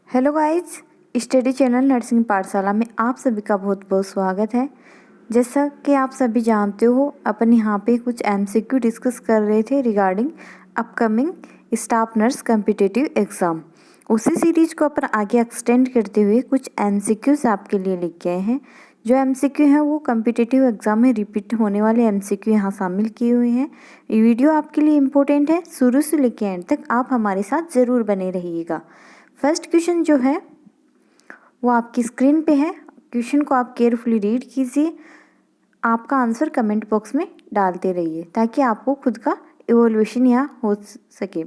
Hello guys, study channel nursing पाठशाला में आप सभी का बहुत बहुत स्वागत है। जैसा कि आप सभी जानते हो, अपन यहाँ पे कुछ एमसीक्यू डिस्कस कर रहे थे regarding upcoming staff nurse competitive exam. उसी सीरीज को अपन आगे एक्सटेंड करते हुए कुछ एमसीक्यूज आपके लिए लिख गए हैं। जो एमसीक्यू हैं वो कॉम्पिटिटिव एग्ज़ाम में रिपीट होने वाले एमसीक्यू यहाँ शामिल किए हुए हैं। ये वीडियो आपके लिए इम्पोर्टेंट है, शुरू से लेकर एंड तक आप हमारे साथ ज़रूर बने रहिएगा। फर्स्ट क्वेश्चन जो है वो आपकी स्क्रीन पे है। क्वेश्चन को आप केयरफुली रीड कीजिए, आपका आंसर कमेंट बॉक्स में डालते रहिए ताकि आपको खुद का इवोल्यूशन यहाँ हो सके।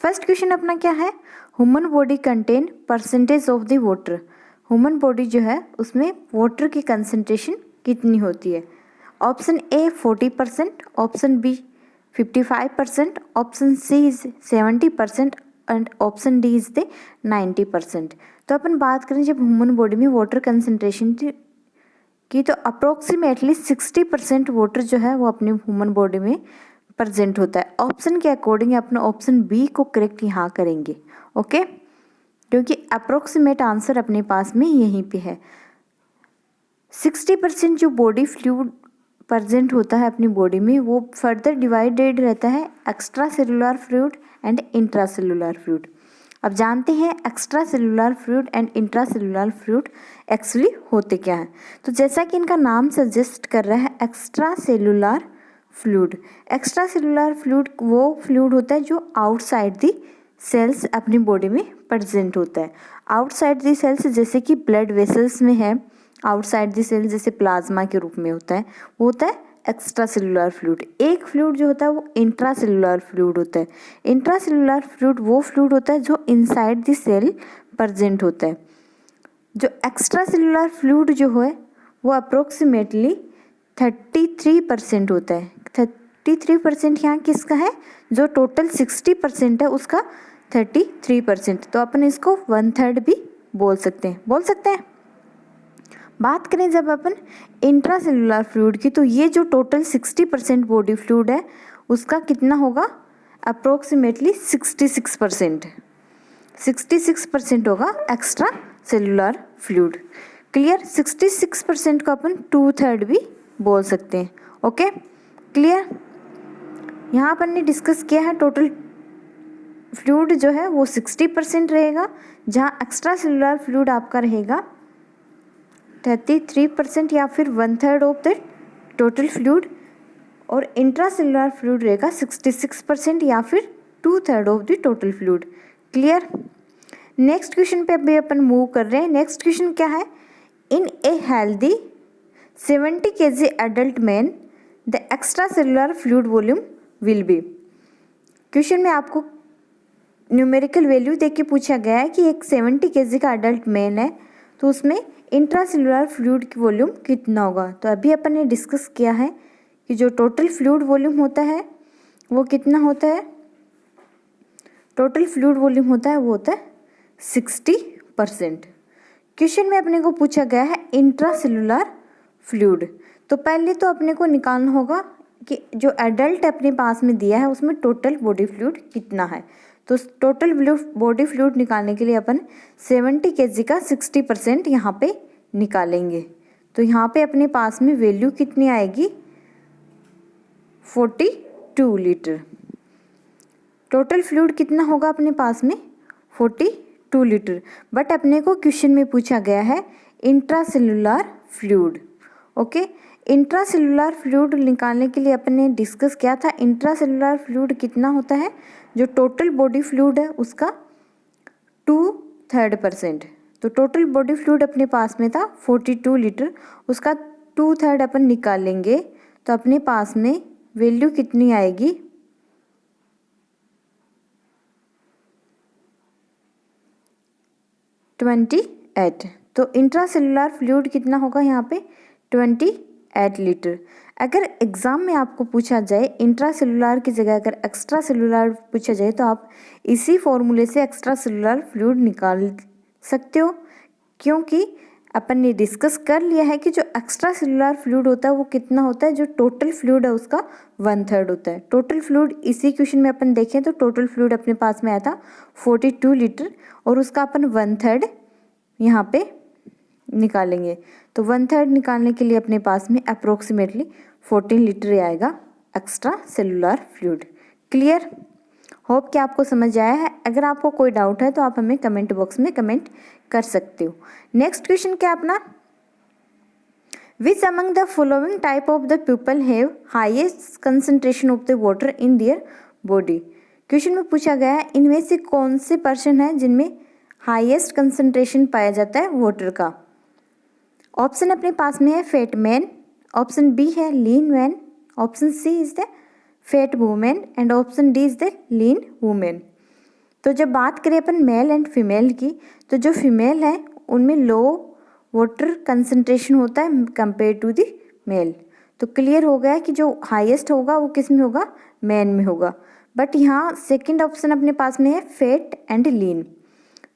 फर्स्ट क्वेश्चन अपना क्या है, human body contain percentage of the water. Human body जो है उसमें वाटर की कंसनट्रेशन कितनी होती है। Option A 40%, option B 55%, option C is 70% and option D is the 90%। तो अपन बात करें जब ह्यूमन बॉडी में वाटर कंसनट्रेशन की तो अप्रोक्सीमेटली 60% वाटर जो है वो अपनी ह्यूमन बॉडी में प्रेजेंट होता है। ऑप्शन के अकॉर्डिंग अपना ऑप्शन बी को करेक्ट यहाँ करेंगे, ओके, क्योंकि अप्रोक्सीमेट आंसर अपने पास में यहीं पे है। 60% जो बॉडी फ्लूइड प्रेजेंट होता है अपनी बॉडी में वो फर्दर डिवाइडेड रहता है extra cellular fluid and intra cellular fluid. अब जानते हैं extra cellular fluid and intra cellular fluid actually होते क्या हैं। तो जैसा कि इनका नाम सजेस्ट कर रहा है extra cellular fluid. Extra cellular fluid वो फ्लूइड होता है जो आउटसाइड दी सेल्स अपनी बॉडी में प्रेजेंट होता है। आउटसाइड दी सेल्स जैसे कि ब्लड वेसल्स में है, आउटसाइड दी सेल जैसे प्लाज्मा के रूप में होता है, वो होता है एक्स्ट्रा सेलुलर फ्लूइड। एक फ्लूइड जो होता है वो इंट्रा सेलुलर फ्लूइड होता है। इंट्रा सेलुलर फ्लूइड वो फ्लूइड होता है जो इनसाइड द सेल प्रेजेंट होता है। जो एक्स्ट्रा सेलुलर फ्लूइड जो है वो अप्रोक्सीमेटली 33% होता है। 33% यहाँ किसका है, जो टोटल 60% है उसका 33%। तो अपन इसको 1/3 भी बोल सकते हैं। बात करें जब अपन इंट्रा सेलुलर फ्लूइड की तो ये जो टोटल 60% बॉडी फ्लूइड है उसका कितना होगा, अप्रोक्सीमेटली 66% होगा एक्स्ट्रा सेलुलर फ्लूइड। क्लियर, 66% को अपन 2/3 भी बोल सकते हैं, ओके क्लियर। यहाँ अपन ने डिस्कस किया है टोटल फ्लूइड जो है वो 60% रहेगा, जहाँ एक्स्ट्रा सेलुलर फ्लूइड आपका रहेगा 33% या फिर 1/3 ऑफ द टोटल फ्लूइड, और इंट्रा सेलुलर फ्लूइड रहेगा 66% या फिर 2/3 of the total fluid. Clear. Next question पे अभी अपन मूव कर रहे हैं। नेक्स्ट क्वेश्चन क्या है, in a healthy 70 kg adult man the extracellular fluid volume will be. क्वेश्चन में आपको न्यूमेरिकल वैल्यू देख के पूछा गया है कि एक 70 kg का एडल्ट मैन है तो उसमें इंट्रा सेलुलर फ्लूइड की वॉल्यूम कितना होगा। तो अभी अपन ने डिस्कस किया है कि जो टोटल फ्लूइड वॉल्यूम होता है वो कितना होता है, टोटल फ्लूइड वॉल्यूम होता है वो होता है 60%। क्वेश्चन में अपने को पूछा गया है इंट्रा सेलुलर फ्लूइड, तो पहले तो अपने को निकालना होगा कि जो एडल्ट अपने पास में दिया है उसमें टोटल बॉडी फ्लूइड कितना है। तो टोटल बॉडी फ्लूइड निकालने के लिए अपन 70 kg का 60% यहाँ पे निकालेंगे। तो यहाँ पे अपने पास में वैल्यू कितनी आएगी, 42 लीटर। टोटल फ्लूइड कितना होगा अपने पास में, 42 लीटर। बट अपने को क्वेश्चन में पूछा गया है intra cellular fluid, okay. Intra cellular fluid निकालने के लिए अपन ने डिस्कस किया था इंट्रा सेलुलर फ्लूइड कितना होता है, जो टोटल बॉडी फ्लूइड है उसका 2/3%। तो टोटल बॉडी फ्लूइड अपने पास में था 42 लीटर, उसका 2/3 अपन निकालेंगे तो अपने पास में वैल्यू कितनी आएगी, 28। तो इंट्रा सेलुलर फ्लूइड कितना होगा यहाँ पे, 28 लीटर। अगर एग्ज़ाम में आपको पूछा जाए इंट्रा सेलुलर की जगह अगर एक्स्ट्रा सेलुलर पूछा जाए तो आप इसी फॉर्मूले से एक्स्ट्रा सेलुलर फ्लूइड निकाल सकते हो, क्योंकि अपन ने डिस्कस कर लिया है कि जो एक्स्ट्रा सेलुलर फ्लूइड होता है वो कितना होता है, जो टोटल फ्लूइड है उसका 1/3 होता है। टोटल फ्लूइड इसी क्वेश्चन में अपन देखें तो टोटल फ्लूइड अपने पास में आया था 42 लीटर और उसका अपन 1/3 यहाँ पे निकालेंगे। तो 1/3 निकालने के लिए अपने पास में अप्रोक्सीमेटली 14 लीटर आएगा extra cellular fluid. Clear? Hope कि आपको समझ आया है। अगर आपको कोई डाउट है तो आप हमें कमेंट बॉक्स में कमेंट कर सकते हो। नेक्स्ट क्वेश्चन क्या अपना, विच among the following type of the people have highest concentration of the water in their body. Question में पूछा गया है इनमें से कौन से पर्सन है जिनमें हाईएस्ट कंसंट्रेशन पाया जाता है वाटर का। ऑप्शन अपने पास में है फैट मैन, ऑप्शन बी है lean man, option C is the fat women and option D is the lean women. तो जब बात करें अपन मेल एंड फीमेल की, तो जो फीमेल है उनमें लो वाटर कंसंट्रेशन होता है कंपेयर टू द मेल। तो क्लियर हो गया कि जो हाईएस्ट होगा वो किस में होगा, मैन में होगा। बट यहाँ सेकंड ऑप्शन अपने पास में है फैट एंड लीन।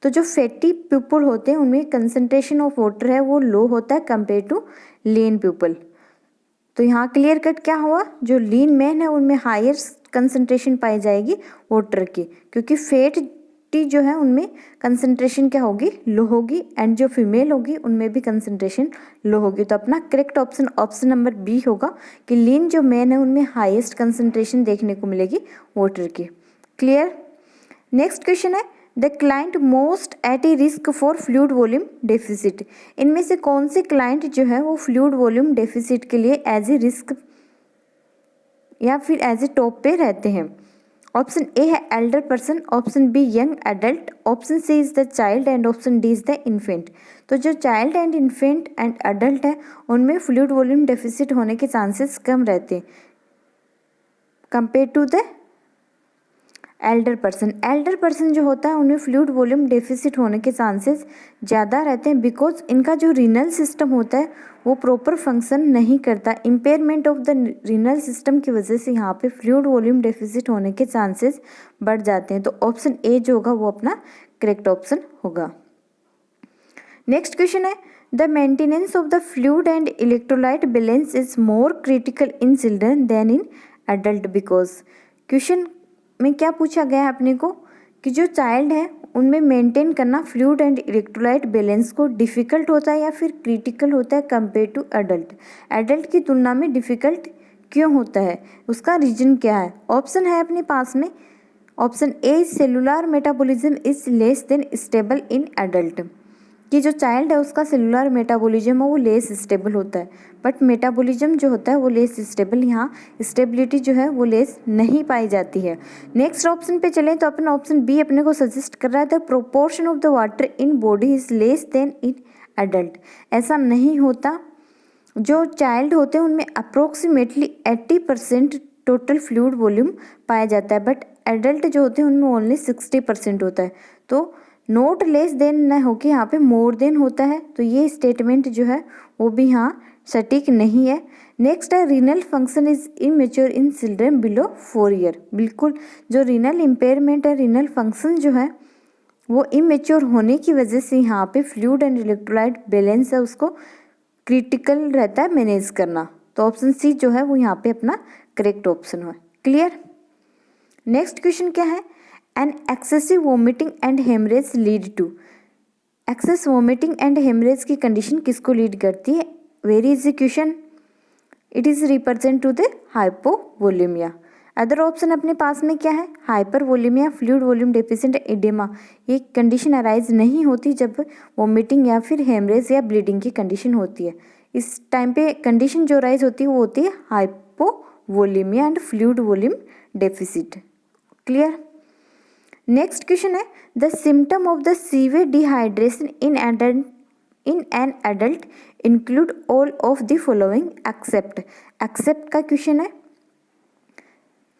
तो जो फैटी पीपल होते हैं उनमें कंसंट्रेशन ऑफ वाटर है वो लो होता है कंपेयर टू लीन पीपल। तो यहाँ क्लियर कट क्या हुआ, जो लीन मैन है उनमें हायर कंसंट्रेशन पाई जाएगी वाटर की, क्योंकि फैटी जो है उनमें कंसंट्रेशन क्या होगी, लो होगी, एंड जो फीमेल होगी उनमें भी कंसंट्रेशन लो होगी। तो अपना correct option option number B होगा कि लीन जो मैन है उनमें हाईएस्ट कंसंट्रेशन देखने को मिलेगी वाटर की। क्लियर? नेक्स्ट क्वेश्चन है the client most at a risk for fluid volume deficit. इनमें से कौन से क्लाइंट जो है वो फ्लूइड वॉल्यूम डेफिसिट के लिए एज ए रिस्क या फिर एज ए टॉप पे रहते हैं। ऑप्शन ए है elder person, option B young adult, option C is the child and option D is the infant. तो जो child and infant and adult है उनमें फ्लूइड वॉल्यूम डेफिसिट होने के चांसेस कम रहते हैं compare to the elder person. Elder person जो होता है उनमें फ्लूइड वॉल्यूम डेफिसिट होने के चांसेस ज़्यादा रहते हैं बिकॉज इनका जो रीनल सिस्टम होता है वो प्रॉपर फंक्शन नहीं करता। Impairment of the renal system की वजह से यहाँ पे फ्लूइड वॉल्यूम डेफिसिट होने के चांसेस बढ़ जाते हैं। तो ऑप्शन ए जो होगा वो अपना करेक्ट ऑप्शन होगा। नेक्स्ट क्वेश्चन है the maintenance of the fluid and electrolyte balance is more critical in children than in adult because. Question में क्या पूछा गया है अपने को कि जो चाइल्ड है उनमें मेंटेन करना फ्लूइड एंड इलेक्ट्रोलाइट बैलेंस को डिफ़िकल्ट होता है या फिर क्रिटिकल होता है कंपेयर टू एडल्ट। एडल्ट की तुलना में डिफ़िकल्ट क्यों होता है, उसका रीजन क्या है। ऑप्शन है अपने पास में option A cellular metabolism is less than stable in adult, कि जो चाइल्ड है उसका सेलुलर मेटाबॉलिज्म है वो लेस स्टेबल होता है, बट मेटाबॉलिज्म जो होता है वो लेस स्टेबल, यहाँ स्टेबिलिटी जो है वो लेस नहीं पाई जाती है। नेक्स्ट ऑप्शन पे चलें तो अपन ऑप्शन बी अपने को सजेस्ट कर रहा था proportion of the water in body is less than in adult. ऐसा नहीं होता, जो चाइल्ड होते हैं उनमें अप्रोक्सीमेटली 80% टोटल फ्लूइड वॉल्यूम पाया जाता है, बट एडल्ट जो होते हैं उनमें ओनली 60% होता है। तो नोट लेस देन न होके यहाँ पे मोर देन होता है, तो ये स्टेटमेंट जो है वो भी यहाँ सटीक नहीं है। नेक्स्ट है renal function is immature in children below 4 year. बिल्कुल, जो रीनल इम्पेयरमेंट है, रीनल फंक्शन जो है वो इमेच्योर होने की वजह से यहाँ पे फ्लूइड एंड इलेक्ट्रोलाइट बैलेंस है उसको क्रिटिकल रहता है मैनेज करना। तो ऑप्शन सी जो है वो यहाँ पे अपना करेक्ट ऑप्शन है। क्लियर? नेक्स्ट क्वेश्चन क्या है an excessive vomiting and haemorrhage lead to. Excess vomiting and haemorrhage की कंडीशन किसको लीड करती है, very easy question, it is represent to the hypovolaemia. Other option अपने पास में क्या है hypervolaemia, fluid volume deficient, oedema. ये कंडीशन अराइज नहीं होती जब वोमिटिंग या फिर हेमरेज या ब्लीडिंग की कंडीशन होती है। इस टाइम पे कंडीशन जो अराइज होती है वो होती है hypovolemia and fluid volume deficit. Clear? Next question है the symptom of the severe dehydration in an adult include all of the following except. Except का क्वेश्चन है।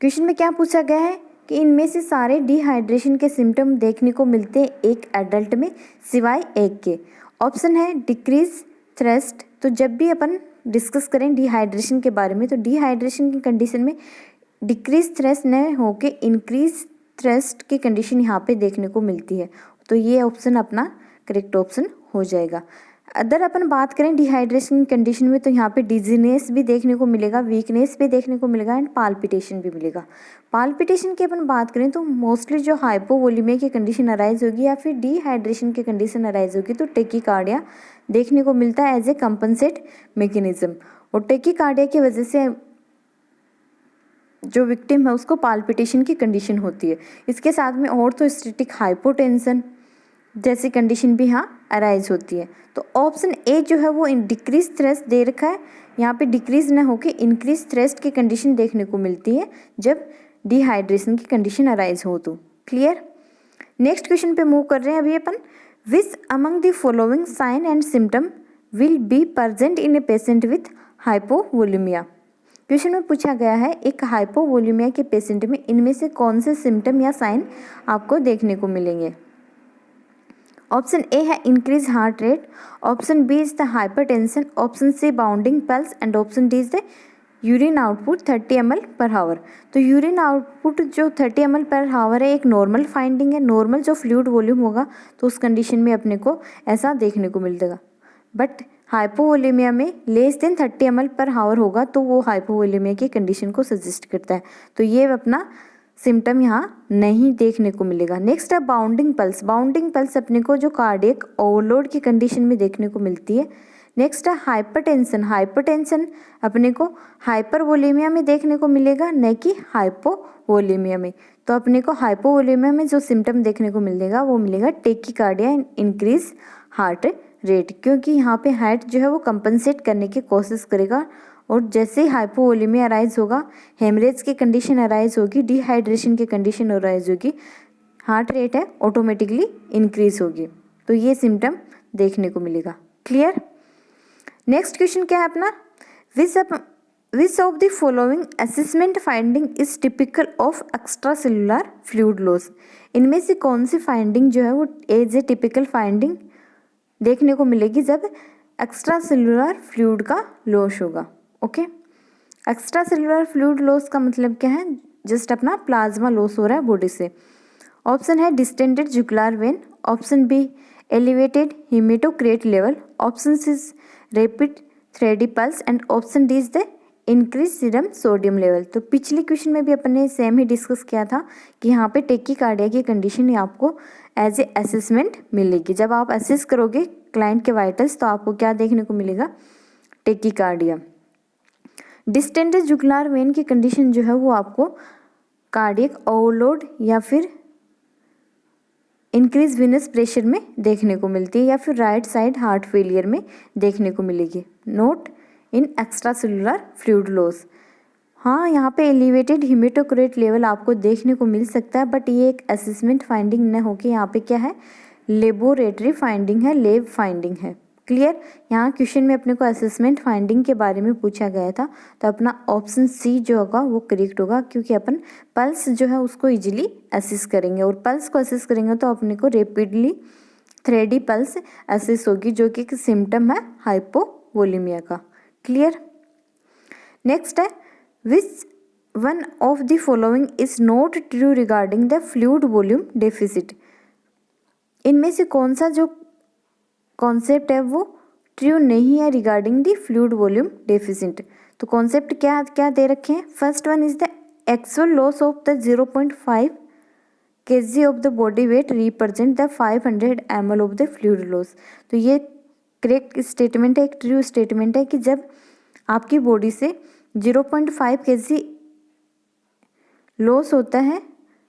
क्वेश्चन में क्या पूछा गया है कि इनमें से सारे डिहाइड्रेशन के सिम्टम देखने को मिलते हैं एक एडल्ट में सिवाय एक के। ऑप्शन है डिक्रीज थ्रस्ट। तो जब भी अपन डिस्कस करें डिहाइड्रेशन के बारे में तो डिहाइड्रेशन की कंडीशन में डिक्रीज थ्रस्ट न होके इंक्रीज थ्रस्ट की कंडीशन यहाँ पे देखने को मिलती है। तो ये ऑप्शन अपना करेक्ट ऑप्शन हो जाएगा। अगर अपन बात करें डिहाइड्रेशन कंडीशन में, तो यहाँ पे डिजीनेस भी देखने को मिलेगा, वीकनेस भी देखने को मिलेगा एंड पाल्पिटेशन भी मिलेगा। पाल्पिटेशन की अपन बात करें तो मोस्टली जो हाइपोवोलीमिया की कंडीशन अराइज होगी या फिर डिहाइड्रेशन की कंडीशन अराइज होगी तो टेकीकार्डिया देखने को मिलता है एज ए कंपनसेट मैकेनिज्म। और टेकीकार्डिया की वजह से जो विक्टिम है उसको पाल्पिटेशन की कंडीशन होती है। इसके साथ में ऑर्थोस्टेटिक हाइपोटेंशन जैसी कंडीशन भी यहाँ अराइज होती है। तो ऑप्शन ए जो है वो डिक्रीज थ्रस्ट दे रखा है, यहाँ पे डिक्रीज ना होके इंक्रीज थ्रस्ट की कंडीशन देखने को मिलती है जब डिहाइड्रेशन की कंडीशन अराइज हो तो। क्लियर। नेक्स्ट क्वेश्चन पे मूव कर रहे हैं अभी अपन। Which among the following sign and symptom will be present in a patient with hypovolemia. Question में पूछा गया है एक हाइपोवोलीमिया के पेशेंट में इनमें से कौन से सिम्टम या साइन आपको देखने को मिलेंगे। ऑप्शन ए है increase heart rate, option B is the hypertension, option C bounding pulse and option D is the urine output 30 ml पर हावर। तो यूरिन आउटपुट जो 30 ml पर हावर है एक नॉर्मल फाइंडिंग है। नॉर्मल जो फ्लूइड वॉल्यूम होगा तो उस कंडीशन में अपने को ऐसा देखने को मिलेगा। बट हाइपोवोलीमिया में लेस देन 30 ml पर हावर होगा तो वो हाइपोवोलीमिया की कंडीशन को सजेस्ट करता है। तो ये अपना सिम्टम यहाँ नहीं देखने को मिलेगा। नेक्स्ट है बाउंडिंग पल्स। बाउंडिंग पल्स अपने को जो कार्डियक ओवरलोड की कंडीशन में देखने को मिलती है। नेक्स्ट है हाइपरटेंशन। हाइपरटेंशन अपने को हाइपरवोलीमिया में देखने को मिलेगा न कि हाइपोवोलीमिया में। तो अपने को हाइपोवोलीमिया में जो सिम्टम देखने को मिलेगा वो मिलेगा tachycardia and increase heart rate, क्योंकि यहाँ पे हार्ट जो है वो कंपनसेट करने की कोशिश करेगा। और जैसे ही हाइपोवोलीमिया अराइज होगा, हेमरेज की कंडीशन अराइज होगी, डिहाइड्रेशन की कंडीशन अराइज होगी, हार्ट रेट है ऑटोमेटिकली इंक्रीज होगी। तो ये सिम्टम देखने को मिलेगा। क्लियर। नेक्स्ट क्वेश्चन क्या है अपना। विच of the following assessment finding is typical of extra cellular fluid loss. इनमें से कौन सी फाइंडिंग जो है वो एज ए टिपिकल फाइंडिंग देखने को मिलेगी जब एक्स्ट्रा सेलुलर फ्लूइड का लॉस होगा। Okay. Extra cellular fluid loss का मतलब क्या है, जस्ट अपना प्लाज्मा लॉस हो रहा है बॉडी से। ऑप्शन है distended jugular vein, option B elevated haematocrit level, option C rapid thready pulse and option D is the increase serum sodium level. तो पिछले क्वेश्चन में भी अपन ने सेम ही डिस्कस किया था कि यहाँ पे टेकीकार्डिया की कंडीशन ही आपको एज ए असेसमेंट मिलेगी। जब आप असेस करोगे क्लाइंट के वाइटल्स तो आपको क्या देखने को मिलेगा, टेकीकार्डिया। डिस्टेंडेड जुगुलर वेन की कंडीशन जो है वो आपको कार्डियक ओवरलोड या फिर इंक्रीज विनस प्रेशर में देखने को मिलती है या फिर राइट साइड हार्ट फेलियर में देखने को मिलेगी, नोट इन एक्स्ट्रा सेलुलर फ्लूइड लॉस। हाँ, यहाँ पे एलिवेटेड हेमेटोक्रेट लेवल आपको देखने को मिल सकता है, बट ये एक असेसमेंट फाइंडिंग न होकर यहाँ पे क्या है, लेबोरेटरी फाइंडिंग है, लेब फाइंडिंग है। क्लियर। यहाँ क्वेश्चन में अपने को असेसमेंट फाइंडिंग के बारे में पूछा गया था, तो अपना ऑप्शन सी जो होगा वो करेक्ट होगा, क्योंकि अपन पल्स जो है उसको इजीली असेस करेंगे और पल्स को असेस करेंगे तो अपने को रेपिडली थ्रेडी पल्स असेस होगी, जो कि एक सिम्टम है हाइपोवोलीमिया का। क्लियर। नेक्स्ट है which one of the following is not true regarding the fluid volume deficit. इनमें से कौन सा जो कॉन्सेप्ट है वो ट्रू नहीं है regarding the fluid volume deficit. तो कॉन्सेप्ट क्या क्या दे रखे हैं। First one is the actual loss of the 0.5 kg of the body weight represent the 500 ml of the fluid loss. तो ये करेक्ट स्टेटमेंट है, एक ट्रू स्टेटमेंट है कि जब आपकी बॉडी से 0.5 kg लॉस होता है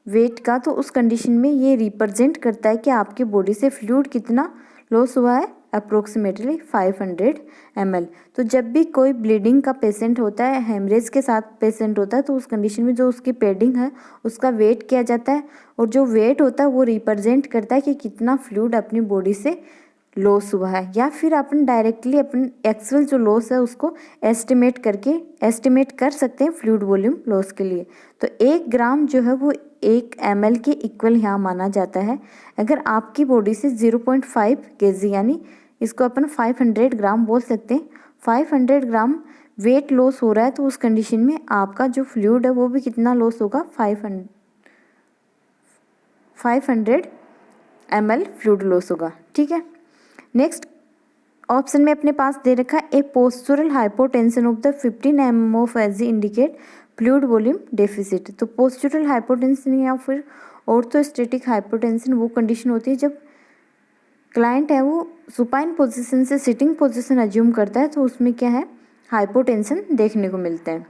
वेट का, तो उस कंडीशन में ये रिप्रेजेंट करता है कि आपकी बॉडी से फ्लूइड कितना लॉस हुआ है, अप्रोक्सीमेटली 500 ml। तो जब भी कोई ब्लीडिंग का पेशेंट होता है, हेमरेज के साथ पेशेंट होता है, तो उस कंडीशन में जो उसकी पैडिंग है उसका वेट किया जाता है, और जो वेट होता है वो रिप्रेजेंट करता है कि कितना फ्लूइड अपनी बॉडी से लॉस हुआ है। या फिर अपन डायरेक्टली अपन एक्चुअल जो लॉस है उसको एस्टिमेट कर सकते हैं फ्लूइड वॉल्यूम लॉस के लिए। तो 1 ग्राम जो है वो 1 ml के इक्वल यहाँ माना जाता है। अगर आपकी बॉडी से 0.5 kg यानी इसको अपन 500 ग्राम बोल सकते हैं, 500 ग्राम वेट लॉस हो रहा है, तो उस कंडीशन में आपका जो फ्लूइड है वो भी कितना लॉस होगा, 500 ml फ्लूइड लॉस होगा। ठीक है। नेक्स्ट ऑप्शन में अपने पास दे रखा है a postural hypotension of the 15 mm of Hg indicate fluid volume deficit. तो पोस्चरल हाइपोटेंशन या फिर ऑर्थोस्टैटिक हाइपोटेंशन वो कंडीशन होती है जब क्लाइंट है वो सुपाइन पोजीशन से सिटिंग पोजीशन अज्यूम करता है, तो उसमें क्या है हाइपोटेंशन देखने को मिलता है।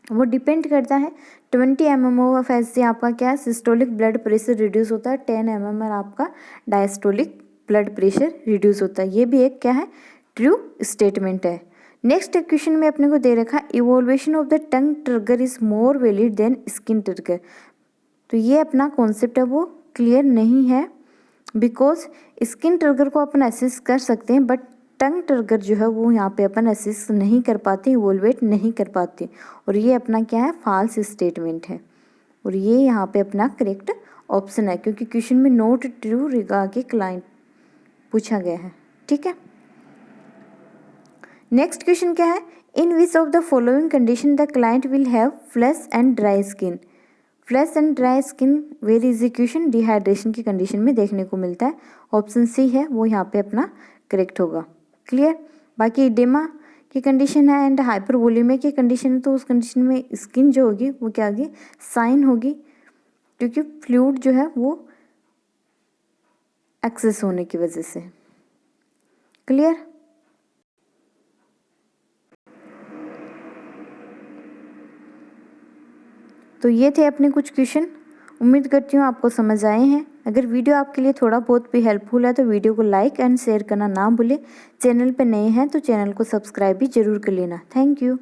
वो डिपेंड करता है 20 mm ऑफ एज से आपका क्या है सिस्टोलिक ब्लड प्रेशर रिड्यूस होता है, 10 mm आपका डायस्टोलिक ब्लड प्रेशर रिड्यूस होता है। ये भी एक क्या है ट्रू स्टेटमेंट है। नेक्स्ट क्वेश्चन में अपने को दे रखा है evolution of the tongue trigger is more valid than skin trigger. तो ये अपना कॉन्सेप्ट है वो क्लियर नहीं है, बिकॉज स्किन ट्रिगर को अपन असेस कर सकते हैं बट टंग ट्रिगर जो है वो यहाँ पे अपन असेस नहीं कर पाते, इवोल्वेट नहीं कर पाते, और ये अपना क्या है फॉल्स स्टेटमेंट है, और ये यहाँ पे अपना करेक्ट ऑप्शन है क्योंकि क्वेश्चन में नोट ट्रू रिगा के क्लाइंट पूछा गया है। ठीक है, नेक्स्ट क्वेश्चन क्या है in which of the following condition the client will have flash and dry skin. Flash and dry skin where execution dehydration की कंडीशन में देखने को मिलता है। ऑप्शन सी है वो यहाँ पे अपना करेक्ट होगा। क्लियर, बाकी इडेमा की कंडीशन है एंड हाइपरवोलेमिया की कंडीशन है, तो उस कंडीशन में स्किन जो होगी वो क्या होगी साइन होगी क्योंकि फ्लूइड जो है वो एक्सेस होने की वजह से। क्लियर, तो ये थे अपने कुछ क्वेश्चन। उम्मीद करती हूँ आपको समझ आए हैं। अगर वीडियो आपके लिए थोड़ा बहुत भी हेल्पफुल है तो वीडियो को लाइक एंड शेयर करना ना भूलें। चैनल पे नए हैं तो चैनल को सब्सक्राइब भी जरूर कर लेना। Thank you.